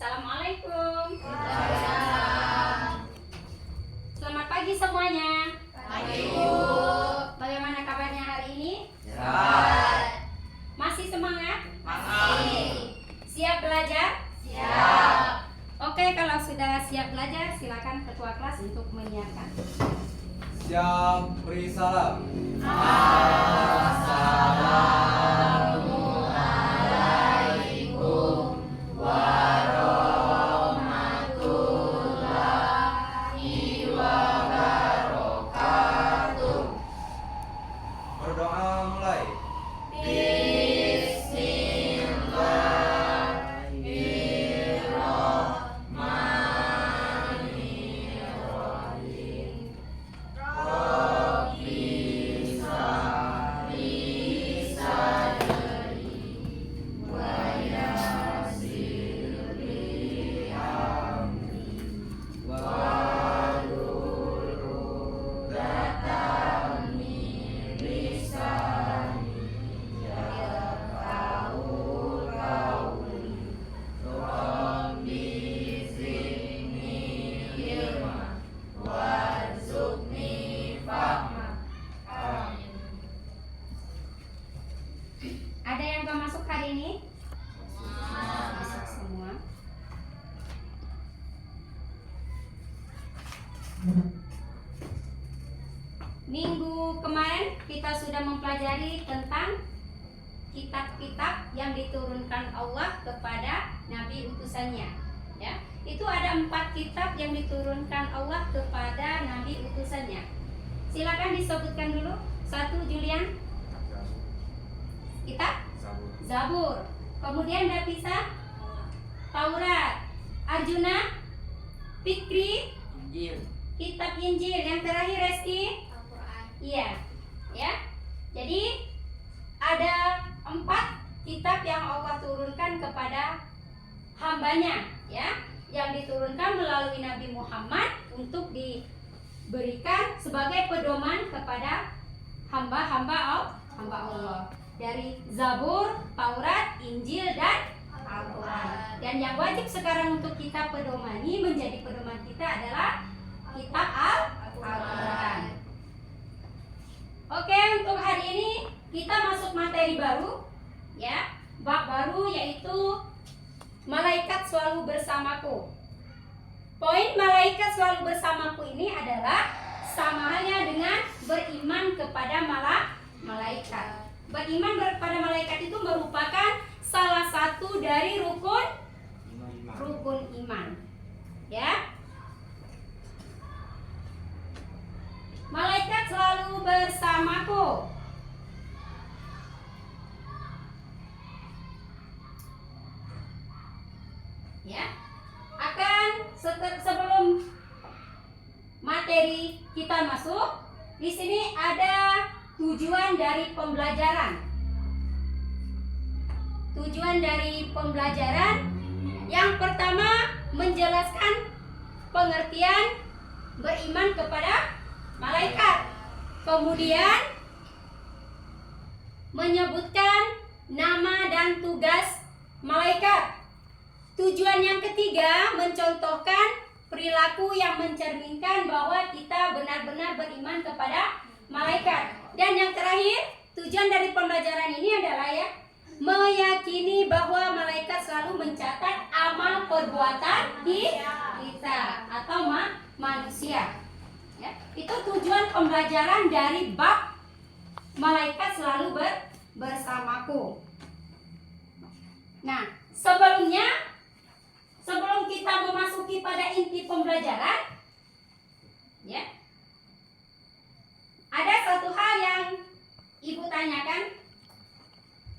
Assalamualaikum. Waalaikumsalam. Selamat pagi semuanya. Pagi, Bu. Bagaimana kabarnya hari ini? Sehat. Masih semangat? Masih. Siap belajar? Siap. Oke, kalau sudah siap belajar, silakan ketua kelas untuk menyiapkan. Siap, beri salam. Assalamualaikum warahmatullahi wabarakatuh. Berdoa mulai. Bismillahirrahmanirrahim. Rabbi shrah sadri wa yassir li amri wahlul 'uqdatam min lisani yafqahu qawli. Rabbi zidni ilma warzuqni fahma. Amin. Ada yang gak masuk hari ini? Masuk semua. Minggu kemarin kita sudah mempelajari tentang kitab-kitab yang diturunkan Allah kepada nabi utusannya. Ya, itu ada 4 kitab yang diturunkan Allah kepada nabi utusannya. Silakan disebutkan dulu. 1, Julian. Kitab Zabur. Kemudian Davisa, Taurat. Arjuna, Fikri, Injil. kitab Injil. Yang terakhir Resti, iya, ya. Jadi ada 4 kitab yang Allah turunkan kepada hambanya, ya, yang diturunkan melalui Nabi Muhammad untuk diberikan sebagai pedoman kepada hamba-hamba Allah. Dari Zabur, Taurat, Injil, dan Al-Quran. Dan yang wajib sekarang untuk kita pedomani, menjadi pedoman kita adalah kitab Al-Quran. Oke, untuk hari ini kita masuk materi baru, ya, bab baru, yaitu malaikat selalu bersamaku. Poin malaikat selalu bersamaku ini adalah sama halnya dengan beriman kepada malaikat. Beriman kepada malaikat itu merupakan salah satu dari rukun iman. Ya. Malaikat selalu bersamaku. Ya. Sebelum materi kita masuk, di sini ada tujuan dari pembelajaran. Tujuan dari pembelajaran yang pertama menjelaskan pengertian beriman kepada malaikat. Kemudian menyebutkan nama dan tugas malaikat. Tujuan yang ketiga mencontohkan perilaku yang mencerminkan bahwa kita benar-benar beriman kepada malaikat. Dan yang terakhir, tujuan dari pembelajaran ini adalah ya, meyakini bahwa malaikat selalu mencatat amal perbuatan kita atau manusia. Ya, itu tujuan pembelajaran dari bab malaikat selalu bersamaku. Nah, sebelum kita memasuki pada inti pembelajaran, ya, ada satu hal yang Ibu tanyakan.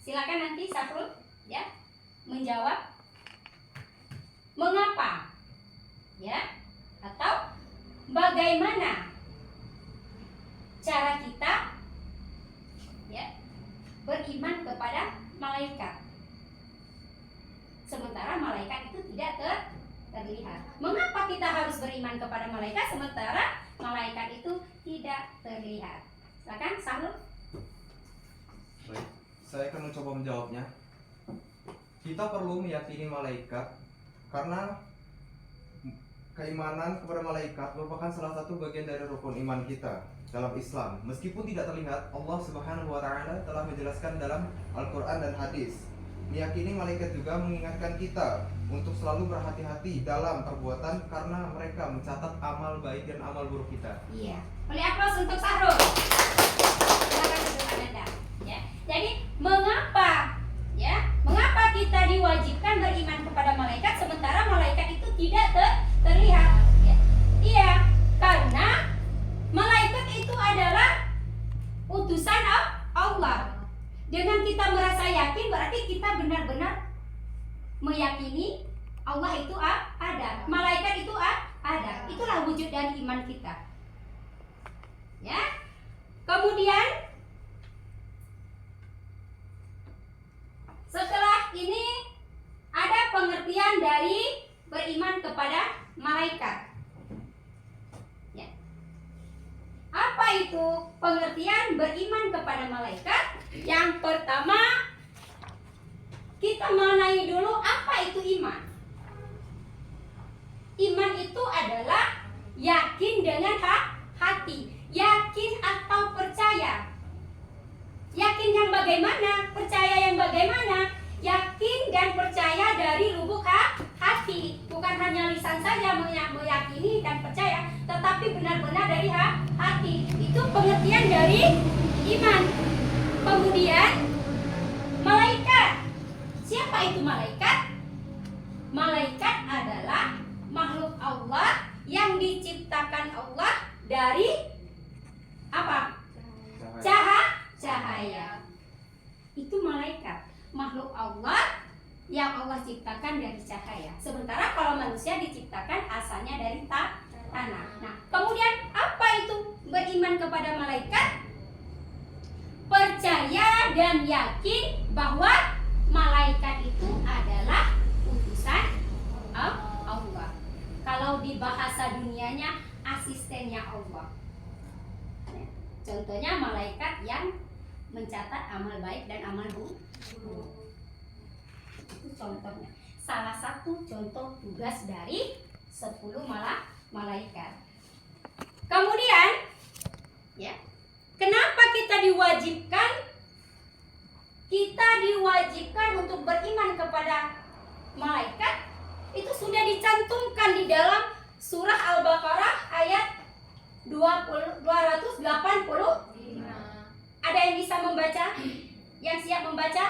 Silakan nanti Safrul, ya, menjawab. Mengapa? Ya, atau bagaimana cara kita, ya, beriman kepada malaikat, sementara malaikat itu tidak terlihat. Mengapa kita harus beriman kepada malaikat sementara malaikat itu tidak terlihat? Silakan Sahrul. Baik, saya akan mencoba menjawabnya. Kita perlu meyakini malaikat Karena keimanan kepada malaikat merupakan salah satu bagian dari rukun iman kita dalam Islam. Meskipun tidak terlihat, Allah Subhanahu wa taala telah menjelaskan dalam Al-Qur'an dan hadis. Meyakini malaikat juga mengingatkan kita untuk selalu berhati-hati dalam perbuatan karena mereka mencatat amal baik dan amal buruk kita. Iya. Boleh aplaus untuk Sahrul. Silakan duduk Anda. Ya. Jadi mengapa kita diwajibkan beriman kepada malaikat sementara malaikat itu tidak terlihat? Ya. Iya, karena malaikat itu adalah utusan Allah. Dengan kita merasa yakin berarti kita benar-benar meyakini Allah itu ada, malaikat itu ada. Itulah wujud dari iman kita. Ya. Kemudian setelah ini ada pengertian dari beriman kepada malaikat. Ya. Apa itu pengertian beriman kepada malaikat? Yang pertama, kita mengenai dulu apa itu iman. Iman itu adalah yakin dengan hati. Yakin atau percaya. Yakin yang bagaimana? Percaya yang bagaimana? Yakin dan percaya dari lubuk hati. Bukan hanya lisan saja meyakini dan percaya, tetapi benar-benar dari hati. Itu pengertian dari iman. Kemudian malaikat. Siapa itu malaikat? Malaikat adalah makhluk Allah yang diciptakan Allah dari apa? Cahaya. Itu malaikat, makhluk Allah yang Allah ciptakan dari cahaya. Sementara kalau manusia diciptakan asalnya dari tanah. Nah, kemudian apa itu beriman kepada malaikat? Percaya dan yakin bahwa malaikat itu adalah utusan Allah. Kalau di bahasa dunianya asistennya Allah. Contohnya malaikat yang mencatat amal baik dan amal buruk. Itu contohnya. Salah satu contoh tugas dari 10 malaikat. Kemudian, ya, kenapa kita diwajibkan? Kita diwajibkan untuk beriman kepada malaikat. Itu sudah dicantumkan di dalam surah Al-Baqarah ayat 285. Ada yang bisa membaca? Yang siap membaca?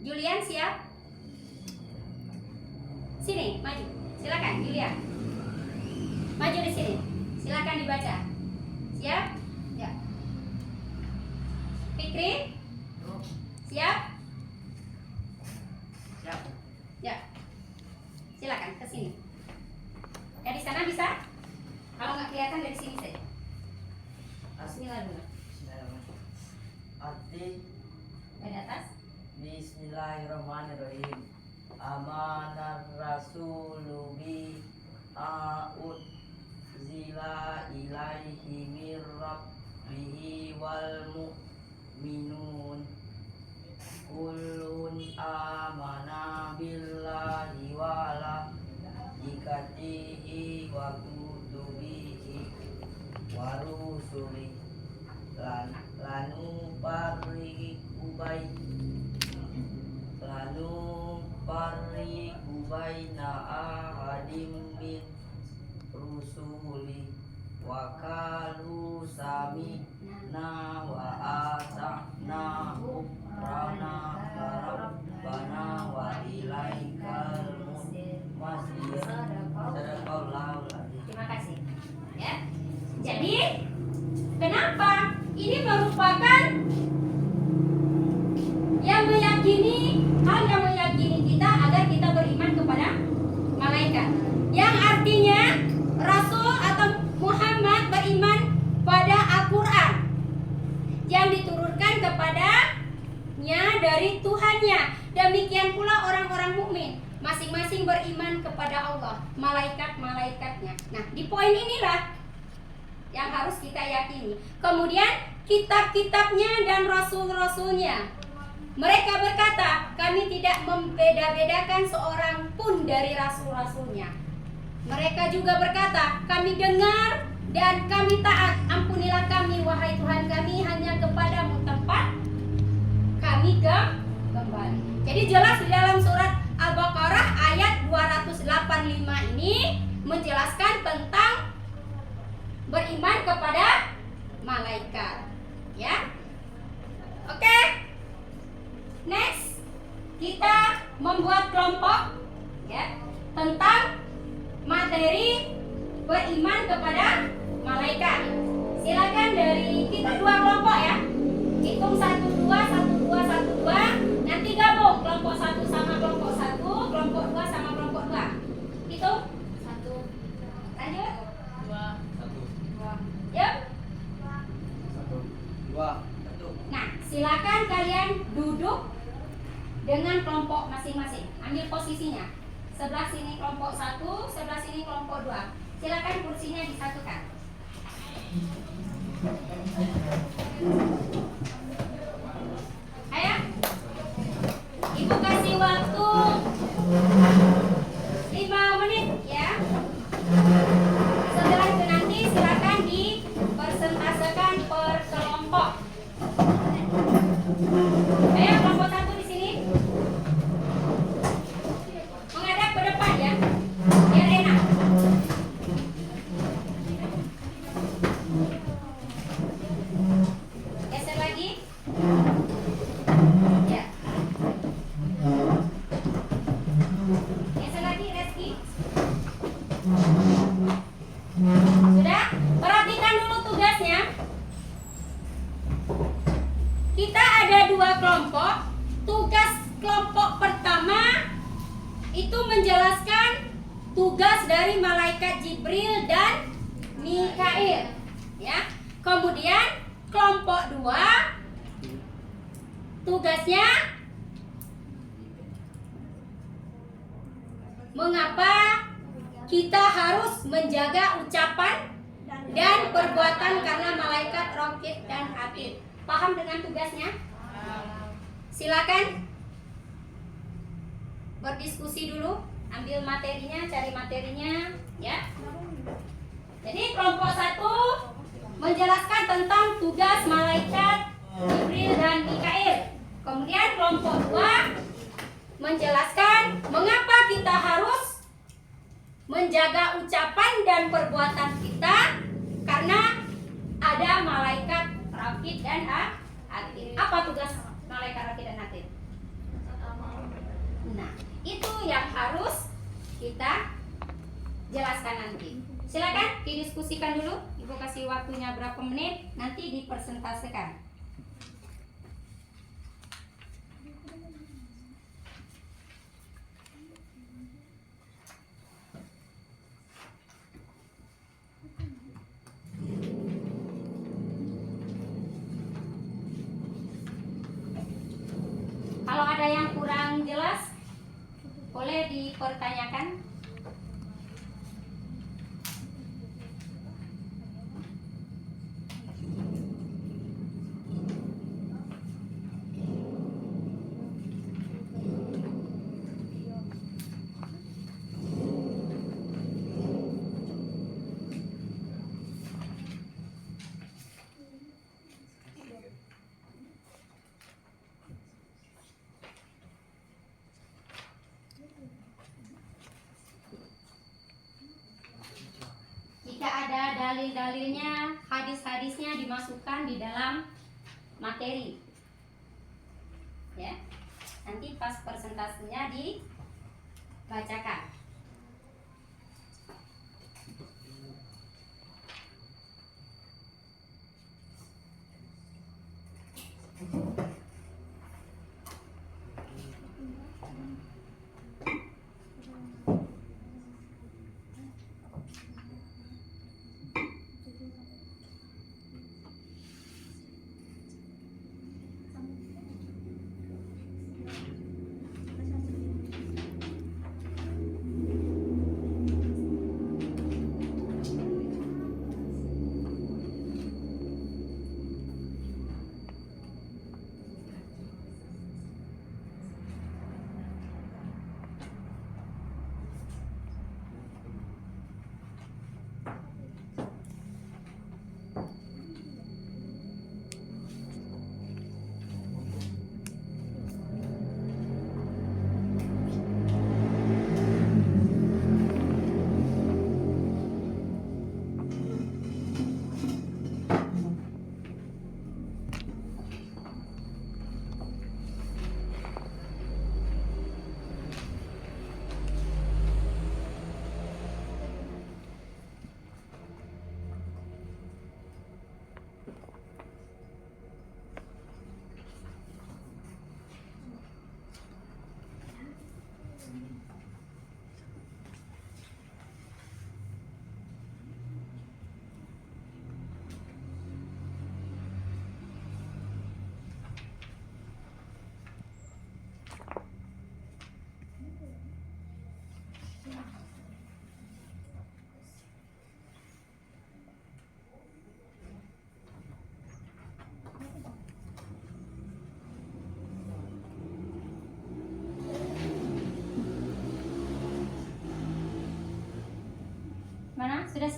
Julian siap? Sini, maju. Silakan, Julian. Maju di sini. Silakan dibaca. Siap? Ya. Fikri? Siap? Siap. Ya. Silakan ke sini. Ya, di sana bisa? Kalau nggak kelihatan dari sini saja. Bismillah dulu. Arti Dari atas. Bismillahirrahmanirrahim. Amanar rasulu bi a'ud zila ilaihi mir rabbihi wal mu'minun kullun amana billahi wala ikatihi wa kutubihi wa rusulihi lanu pari kubaina ahadim min rusuli wa kalu sami'na wa ata'na ghufrana rabbana wa ilaikal masir. Sadaqallahul azim. Terima kasih. Ya. Jadi, kenapa? Ini merupakan yang meyakini kita agar kita beriman kepada malaikat. Yang artinya Rasul atau Muhammad beriman pada Al-Quran yang diturunkan kepadanya dari Tuhannya. Demikian pula orang-orang mukmin masing-masing beriman kepada Allah, malaikat-malaikatnya. Nah, di poin inilah yang harus kita yakini. Kemudian kitab-kitabnya dan rasul-rasulnya. Mereka berkata, kami tidak membeda-bedakan seorang pun dari rasul-rasulnya. Mereka juga berkata, kami dengar dan kami taat. Ampunilah kami, wahai Tuhan kami, hanya kepadamu tempat kami kembali. Jadi jelas di dalam surat Al-Baqarah ayat 285 ini menjelaskan tentang beriman kepada malaikat. Ya. Oke. Next, kita membuat kelompok ya tentang materi beriman kepada malaikat. Silakan dari kita 2 kelompok ya. Hitung 1 2 1 2 1 2. Nanti gabung kelompok 1 sama kelompok 1, kelompok 2 sama kelompok 2. Hitung 1. Lanjut. 2. Yuk. 1 2. Nah, silakan kalian duduk dengan kelompok masing-masing. Ambil posisinya. Sebelah sini kelompok 1, sebelah sini kelompok 2. Silakan kursinya disatukan. Ayo. Ibu kasih waktu 5 menit ya. Setelah itu nanti silakan dipersentasekan per kelompok. Ayo kelompok 1 di sini. Menghadap ke depan ya. Biar enak. Geser lagi. Ya. Geser lagi, Reski. Sudah? Perhatikan dulu tugasnya. Kita ada 2 kelompok. Tugas kelompok pertama itu menjelaskan tugas dari malaikat Jibril dan Mikail, ya. Kemudian kelompok 2 tugasnya mengapa kita harus menjaga ucapan dan perbuatan karena malaikat Raqib dan Atid. Paham dengan tugasnya? Silakan berdiskusi dulu, ambil materinya, cari materinya, ya. Jadi kelompok 1 menjelaskan tentang tugas malaikat Jibril dan Mikail. Kemudian kelompok 2 menjelaskan mengapa kita harus menjaga ucapan dan perbuatan kita karena ada malaikat Raqib dan Atid. Apa tugas malaikat Raqib dan Atid? Nah, itu yang harus kita jelaskan nanti. Silakan didiskusikan dulu. Ibu kasih waktunya berapa menit, nanti dipersentasekan. Kalau ada yang kurang jelas, boleh dipertanyakan. Jika ada dalil-dalilnya, hadis-hadisnya dimasukkan di dalam materi. Ya. Nanti pas presentasinya dibacakan.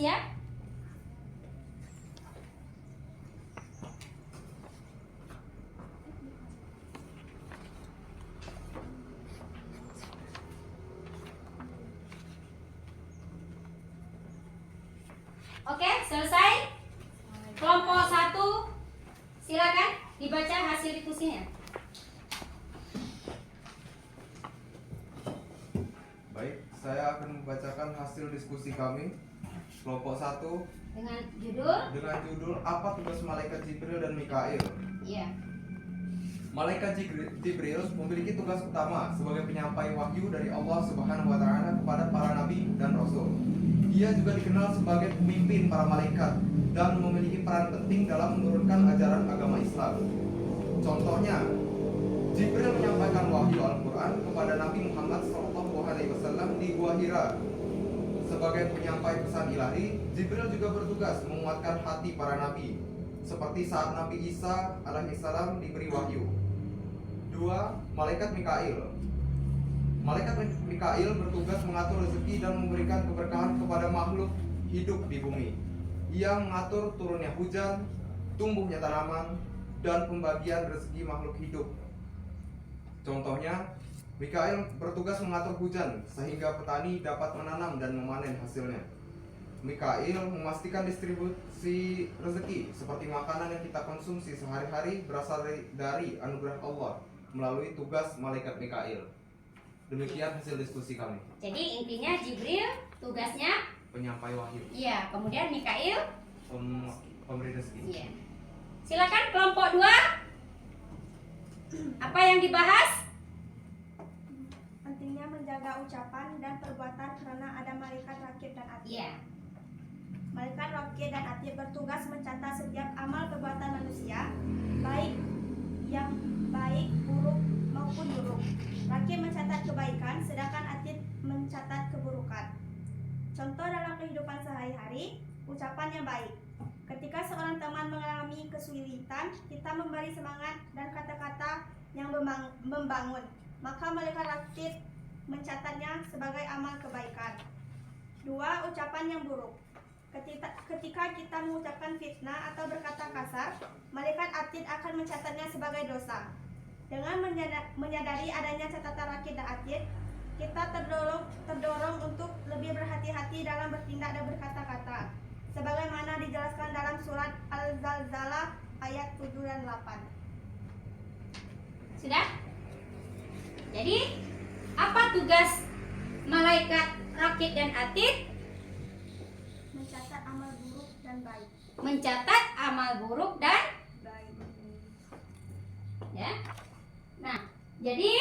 manusia? Oke, selesai. Kelompok 1, silakan dibaca hasil diskusinya. Baik, saya akan membacakan hasil diskusi kami. Kelompok 1 Dengan judul, dengan judul apa tugas malaikat Jibril dan Mikail. iya. Malaikat Jibril memiliki tugas utama sebagai penyampai wahyu dari Allah Subhanahu wa taala kepada para nabi dan rasul. Ia juga dikenal sebagai pemimpin para malaikat dan memiliki peran penting dalam menurunkan ajaran agama Islam. Contohnya, Jibril menyampaikan wahyu Al-Quran kepada Nabi Muhammad SAW di Gua Hira. Sebagai penyampai pesan ilahi, Jibril juga bertugas menguatkan hati para nabi, seperti saat Nabi Isa alaihissalam diberi wahyu. 2. Malaikat Mikail. Malaikat Mikail bertugas mengatur rezeki dan memberikan keberkahan kepada makhluk hidup di bumi. Ia mengatur turunnya hujan, tumbuhnya tanaman, dan pembagian rezeki makhluk hidup. Contohnya, Mikail bertugas mengatur hujan sehingga petani dapat menanam dan memanen hasilnya. Mikail memastikan distribusi rezeki seperti makanan yang kita konsumsi sehari-hari berasal dari anugerah Allah melalui tugas malaikat Mikail. Demikian hasil diskusi kami. Jadi intinya Jibril tugasnya, Penyampai wahyu, iya. Kemudian Mikail, pemberi rezeki. iya. Silakan kelompok 2. Apa yang dibahas? Pentingnya menjaga ucapan dan perbuatan karena ada malaikat rakib dan atid. Iya. Malaikat rakib dan atid bertugas mencatat setiap amal perbuatan manusia, baik yang baik, buruk maupun buruk. Rakib mencatat kebaikan, sedangkan atid mencatat keburukan. Contoh dalam kehidupan sehari-hari, ucapan yang baik. Ketika seorang teman mengalami kesulitan, kita memberi semangat dan kata-kata yang membangun. Maka malaikat rakib mencatatnya sebagai amal kebaikan. 2. Ucapan yang buruk. Ketika kita mengucapkan fitnah atau berkata kasar, malaikat atid akan mencatatnya sebagai dosa. Dengan menyadari adanya catatan rakib dan atid, kita terdorong untuk lebih berhati-hati dalam bertindak dan berkata-kata, sebagaimana dijelaskan dalam surat Al-Zalzalah ayat 7 dan 8. Sudah? Jadi, apa tugas malaikat rakib dan atid? Mencatat amal buruk dan baik. Mencatat amal buruk dan Baik. ya. Nah, jadi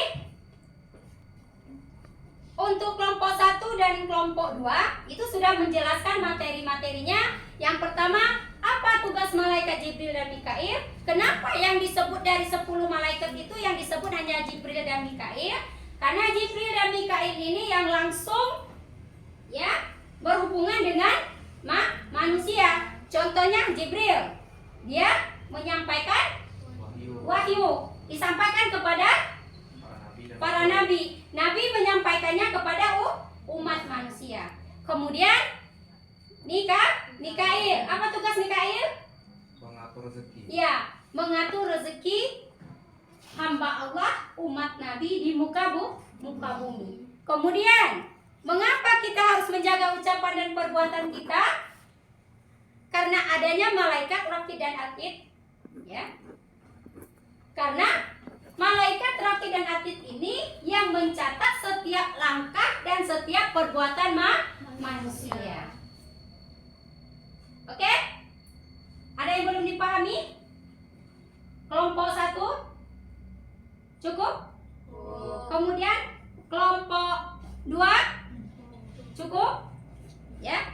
untuk kelompok 1 dan kelompok 2 itu sudah menjelaskan materi-materinya. Yang pertama, apa tugas malaikat Jibril dan Mikail? Kenapa yang disebut dari 10 malaikat itu yang disebut hanya Jibril dan Mikail? Karena Jibril dan Mikail ini yang langsung ya berhubungan dengan manusia. Contohnya Jibril, dia menyampaikan wahyu, disampaikan kepada para nabi. Nabi menyampaikannya kepada umat manusia. Kemudian Mikail, apa tugas Mikail? Mengatur rezeki. Ya, mengatur rezeki hamba Allah, umat Nabi di muka bumi. Kemudian, mengapa kita harus menjaga ucapan dan perbuatan kita? Karena adanya malaikat rakib dan atid, ya. Karena malaikat rakib dan atid ini yang mencatat setiap langkah dan setiap perbuatan manusia. Oke? Ada yang belum dipahami? Kelompok 1 cukup? Kemudian kelompok 2 cukup? Ya.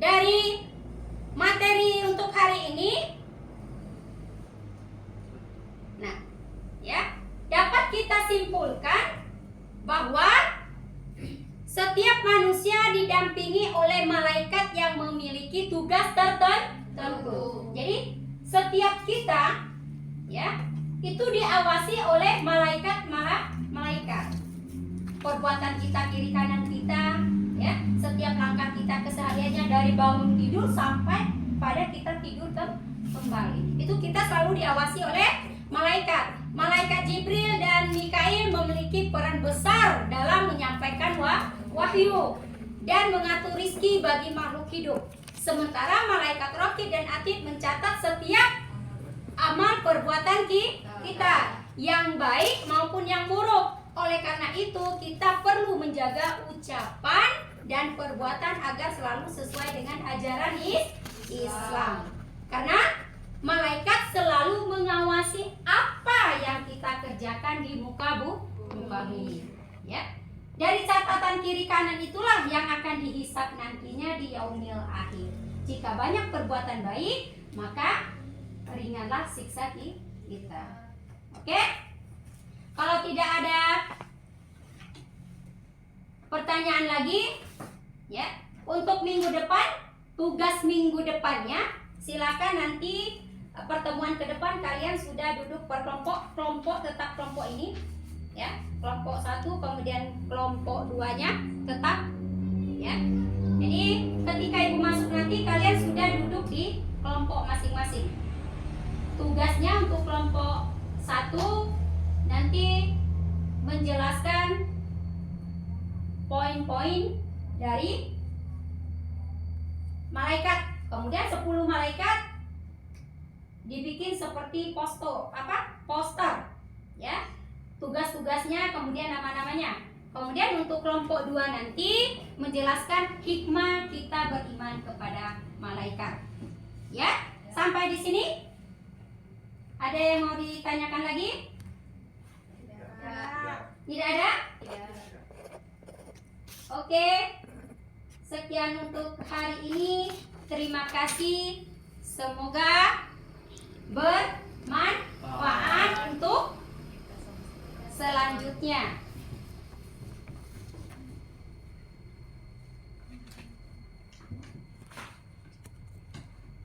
Dari materi untuk hari ini, nah, ya, dapat kita simpulkan bahwa setiap manusia didampingi oleh malaikat yang memiliki tugas tertentu. Jadi setiap kita, ya, itu diawasi oleh malaikat. Perbuatan kita, kiri kanan kita, ya, setiap akhirnya dari bangun tidur sampai pada kita tidur kembali. Itu kita selalu diawasi oleh malaikat. Malaikat Jibril dan Mikail memiliki peran besar dalam menyampaikan wahyu dan mengatur rizki bagi makhluk hidup. Sementara malaikat Raqib dan Atid mencatat setiap amal perbuatan kita, yang baik maupun yang buruk. Oleh karena itu, kita perlu menjaga ucapan dan perbuatan agar selalu sesuai dengan ajaran Islam. Karena malaikat selalu mengawasi apa yang kita kerjakan di muka bumi. Ya. Dari catatan kiri kanan itulah yang akan dihisab nantinya di yaumil akhir. Jika banyak perbuatan baik, maka ringanlah siksa kita. Oke? Kalau tidak ada pertanyaan lagi, ya, untuk minggu depan, tugas minggu depannya, silakan nanti pertemuan ke depan kalian sudah duduk per kelompok tetap kelompok ini, ya, kelompok 1 kemudian kelompok 2-nya tetap, ya. Jadi ketika ibu masuk nanti kalian sudah duduk di kelompok masing-masing. Tugasnya untuk kelompok 1 nanti menjelaskan poin-poin dari malaikat. Kemudian 10 malaikat dibikin seperti poster, ya. Tugas-tugasnya kemudian nama-namanya. Kemudian untuk kelompok 2 nanti menjelaskan hikmah kita beriman kepada malaikat. Ya, sampai di sini. Ada yang mau ditanyakan lagi? Tidak ada? Oke. Sekian untuk hari ini. Terima kasih. Semoga bermanfaat untuk selanjutnya.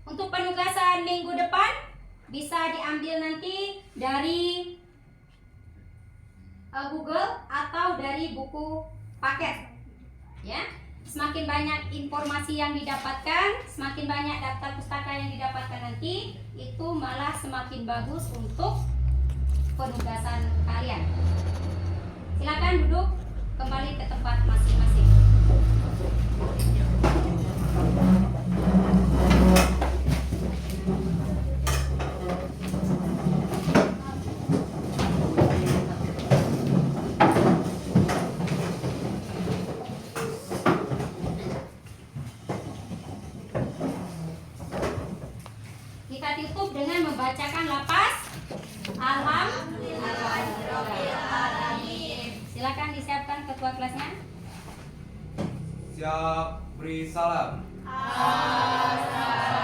Untuk penugasan minggu depan bisa diambil nanti dari Google atau dari buku paket, ya. Semakin banyak informasi yang didapatkan, semakin banyak daftar pustaka yang didapatkan nanti, itu malah semakin bagus untuk penugasan kalian. Silakan duduk kembali ke tempat masing-masing. Kita tutup dengan membacakan lapas Alhamdulillahirobbilalamin. Silakan disiapkan ketua kelasnya. Siap, beri salam. Assalamualaikum.